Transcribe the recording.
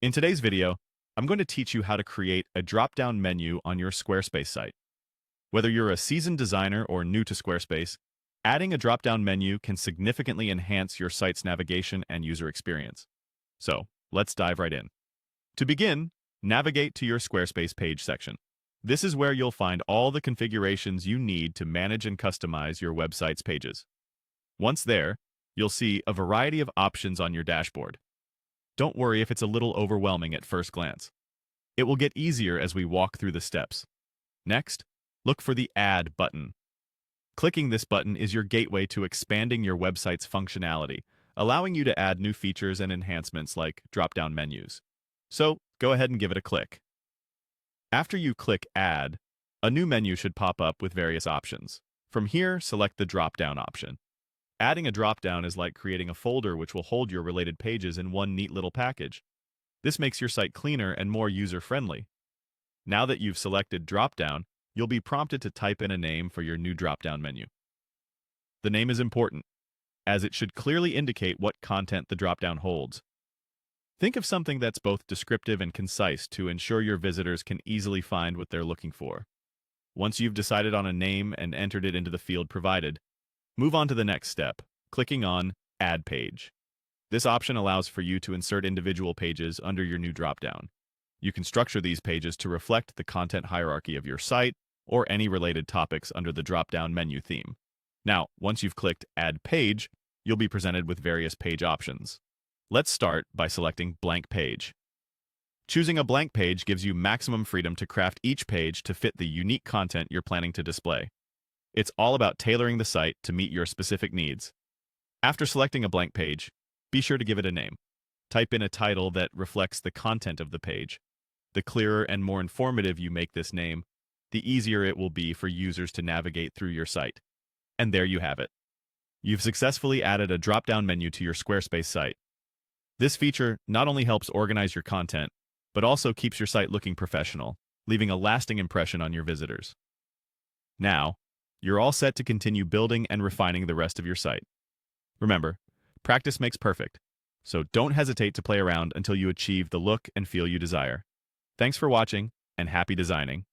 In today's video, I'm going to teach you how to create a drop-down menu on your Squarespace site. Whether you're a seasoned designer or new to Squarespace, adding a drop-down menu can significantly enhance your site's navigation and user experience. So, let's dive right in. To begin, navigate to your Squarespace page section. This is where you'll find all the configurations you need to manage and customize your website's pages. Once there, you'll see a variety of options on your dashboard. Don't worry if it's a little overwhelming at first glance. It will get easier as we walk through the steps. Next, look for the Add button. Clicking this button is your gateway to expanding your website's functionality, allowing you to add new features and enhancements like drop-down menus. So, go ahead and give it a click. After you click Add, a new menu should pop up with various options. From here, select the drop-down option. Adding a drop-down is like creating a folder which will hold your related pages in one neat little package. This makes your site cleaner and more user-friendly. Now that you've selected drop-down, you'll be prompted to type in a name for your new drop-down menu. The name is important, as it should clearly indicate what content the drop-down holds. Think of something that's both descriptive and concise to ensure your visitors can easily find what they're looking for. Once you've decided on a name and entered it into the field provided, move on to the next step, clicking on Add Page. This option allows for you to insert individual pages under your new dropdown. You can structure these pages to reflect the content hierarchy of your site or any related topics under the dropdown menu theme. Now, once you've clicked Add Page, you'll be presented with various page options. Let's start by selecting Blank Page. Choosing a blank page gives you maximum freedom to craft each page to fit the unique content you're planning to display. It's all about tailoring the site to meet your specific needs. After selecting a blank page, be sure to give it a name. Type in a title that reflects the content of the page. The clearer and more informative you make this name, the easier it will be for users to navigate through your site. And there you have it. You've successfully added a drop-down menu to your Squarespace site. This feature not only helps organize your content, but also keeps your site looking professional, leaving a lasting impression on your visitors. Now, you're all set to continue building and refining the rest of your site. Remember, practice makes perfect, so don't hesitate to play around until you achieve the look and feel you desire. Thanks for watching, and happy designing.